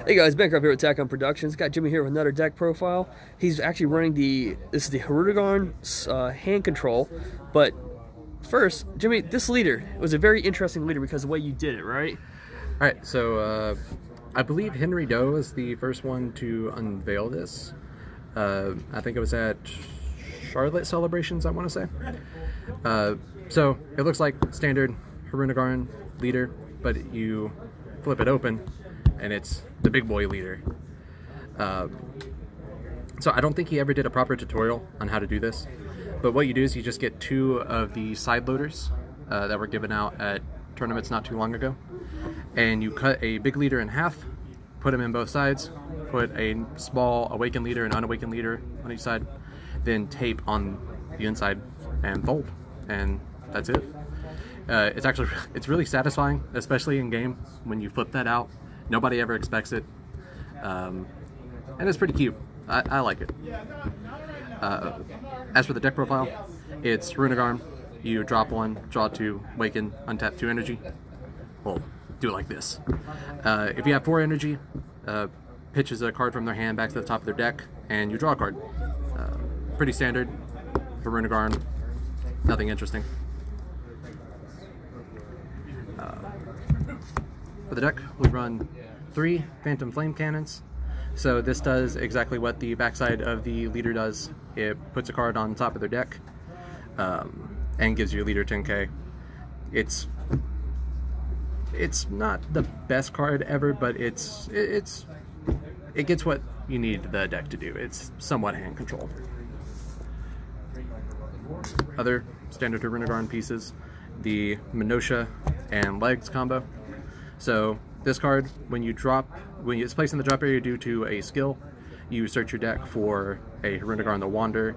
Hey guys, Bankrupt here with Attack on Productions. Got Jimmy here with another deck profile. He's actually running this is the Hirudegarn hand control. But first, Jimmy, this leader was a very interesting leader because of the way you did it, right? Alright, so I believe Henry Doe is the first one to unveil this. I think it was at Charlotte Celebrations, I want to say. So it looks like standard Hirudegarn leader, but you flip it open and it's the big boy leader. So I don't think he ever did a proper tutorial on how to do this, but what you do is you just get two of the side loaders that were given out at tournaments not too long ago, and you cut a big leader in half, put them in both sides, put a small awakened leader and unawakened leader on each side, then tape on the inside and fold, and that's it. It's really satisfying, especially in game when you flip that out. Nobody ever expects it, and it's pretty cute. I like it. As for the deck profile, it's Hirudegarn. You drop one, draw two, awaken, untap 2 energy. Well, do it like this. If you have 4 energy, pitches a card from their hand back to the top of their deck, and you draw a card. Pretty standard Hirudegarn, nothing interesting. For the deck, we run 3 Phantom Flame Cannons. So this does exactly what the backside of the leader does. It puts a card on top of their deck and gives your leader 10k. It's not the best card ever, but it gets what you need the deck to do. It's somewhat hand control. Other standard Hirudegarn pieces, the Minutia and Legs combo. So this card, when it's placed in the drop area due to a skill, you search your deck for a Hirudegarn the Wander.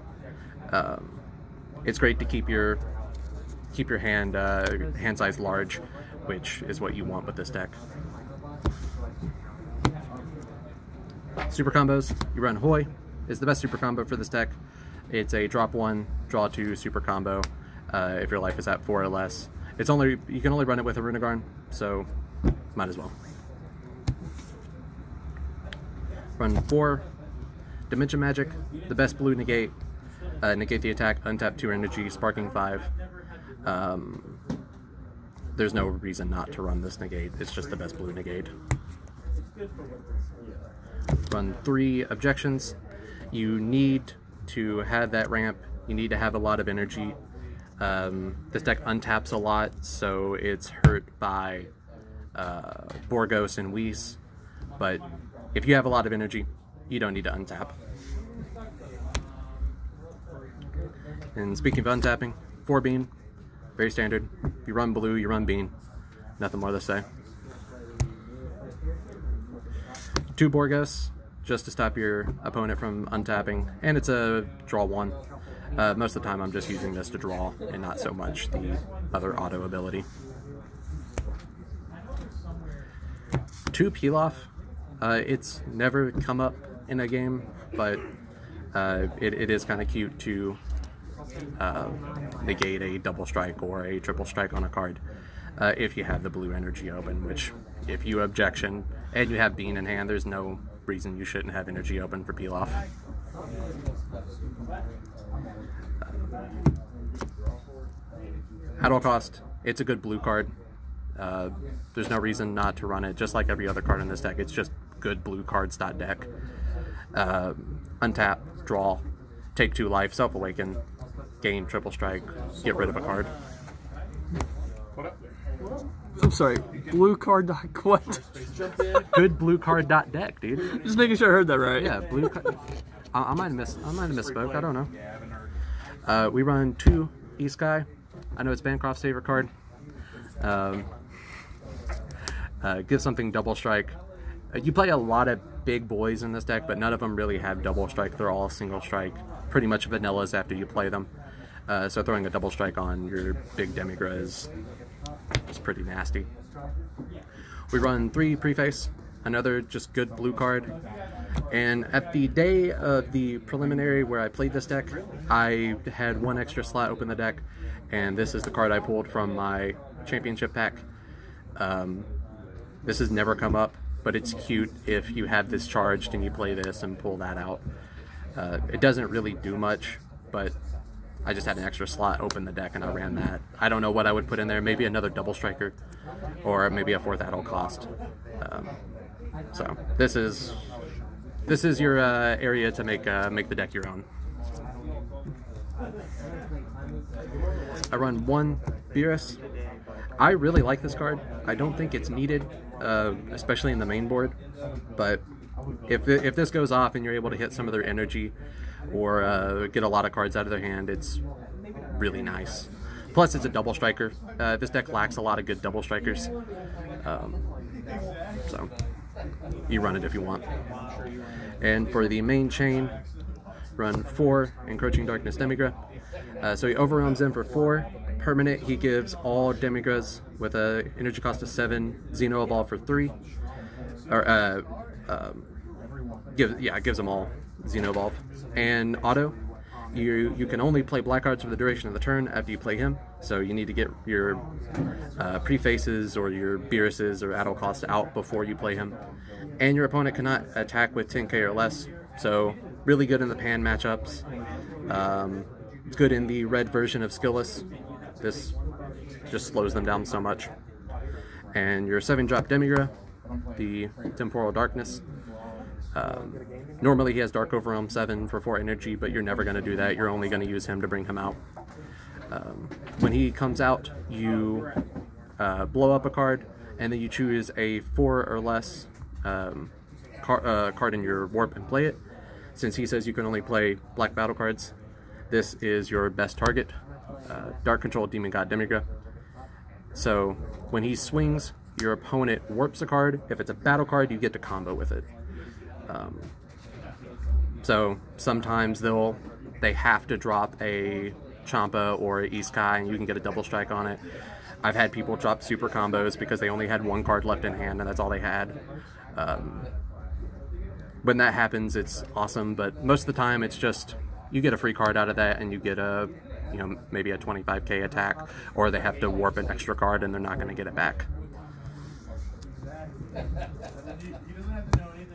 It's great to keep your hand size large, which is what you want with this deck. Super combos, you run Hoy. It's the best super combo for this deck. It's a drop 1, draw 2 super combo. If your life is at 4 or less, you can only run it with a Hirudegarn, so might as well. Run 4 Dimension Magic, the best blue negate. Negate the attack, untap 2 energy, sparking 5. There's no reason not to run this negate. It's just the best blue negate. Run 3 Objections. You need to have that ramp. You need to have a lot of energy. This deck untaps a lot, so it's hurt by Borgos and Whis, but if you have a lot of energy, you don't need to untap. And speaking of untapping, 4 Bean, very standard. If you run blue, you run Bean. Nothing more to say. 2 Borgos, just to stop your opponent from untapping, and it's a draw 1. Most of the time I'm just using this to draw and not so much the other auto ability. 2 Pilaf. It's never come up in a game, but it is kind of cute to negate a double strike or a triple strike on a card if you have the blue energy open, which if you objection and you have Bean in hand, there's no reason you shouldn't have energy open for Pilaf. At all cost, it's a good blue card. There's no reason not to run it, just like every other card in this deck. It's just good blue cards deck. Untap, draw, take 2 life, self-awaken, gain triple strike, get rid of a card. I'm sorry, blue card what? Good blue card deck, dude. Just making sure I heard that right. Yeah, blue card. I might have misspoke. I don't know. We run 2 E-Sky. I know it's Bancroft's favorite card. Give something double strike. You play a lot of big boys in this deck, but none of them really have double strike. They're all single strike, pretty much vanillas after you play them. So throwing a double strike on your big Demigra is pretty nasty. We run 3 Preface, another just good blue card. And at the day of the preliminary where I played this deck, I had 1 extra slot open the deck, and this is the card I pulled from my championship pack. This has never come up but it's cute if you have this charged and you play this and pull that out. It doesn't really do much, but I just had an extra slot open the deck and I ran that. I don't know what I would put in there. Maybe another double striker, or maybe a 4th adult cost. So this is your area to make the deck your own. I run 1 DBS. I really like this card. I don't think it's needed, especially in the main board, but if this goes off and you're able to hit some of their energy or get a lot of cards out of their hand, it's really nice. Plus, it's a double striker. This deck lacks a lot of good double strikers, so you run it if you want. And for the main chain, run 4 Encroaching Darkness Demigra. So he overwhelms them for 4. Permanent, he gives all Demigras with a energy cost of 7, Xeno Evolve for 3. Or gives them all Xeno Evolve. And auto, you can only play black cards for the duration of the turn after you play him. So you need to get your prefaces or your Beeruses or adult costs out before you play him. And your opponent cannot attack with 10k or less. So really good in the pan matchups. It's good in the red version of Skillless. This just slows them down so much. And your 7-drop Demigra, the Temporal Darkness. Normally he has Dark Overwhelm 7 for 4 energy, but you're never going to do that. You're only going to use him to bring him out. When he comes out, you blow up a card, and then you choose a 4 or less card in your warp and play it. Since he says you can only play black battle cards, this is your best target. Dark Control Demon God Demigra. So when he swings, your opponent warps a card. If it's a battle card, you get to combo with it. So sometimes they have to drop a Champa or an Isekai and you can get a double strike on it. I've had people drop super combos because they only had 1 card left in hand and that's all they had. When that happens, it's awesome, but most of the time it's just you get a free card out of that and you get a, maybe a 25k attack, or they have to warp an extra card and they're not going to get it back. I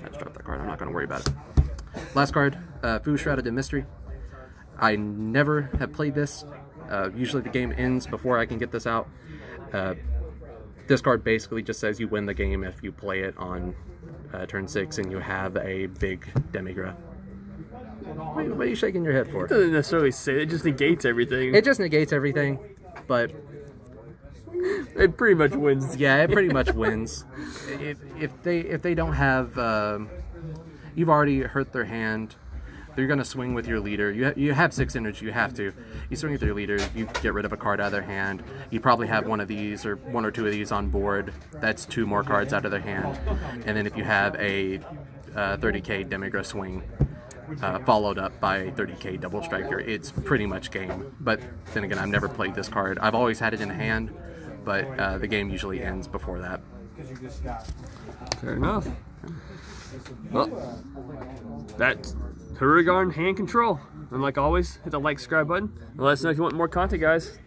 just dropped that card, I'm not going to worry about it. Last card, Fu Shrouded in Mystery. I never have played this. Usually the game ends before I can get this out. This card basically just says you win the game if you play it on turn 6 and you have a big Demigra. What are you shaking your head for? It doesn't necessarily say it, just negates everything. It just negates everything, but it pretty much wins. Yeah, it pretty much wins. If they don't have, you've already hurt their hand. They're gonna swing with your leader. You have 6 energy. You have to. You swing with your leader. You get rid of a card out of their hand. You probably have one of these or 1 or 2 of these on board. That's 2 more cards out of their hand. And then if you have a 30k Demigra swing, followed up by a 30k double striker, it's pretty much game. But then again, I've never played this card. I've always had it in hand, but the game usually ends before that. Fair enough. Well, that's Hirudegarn hand control. And like always, hit the like, subscribe button, and let us know if you want more content, guys.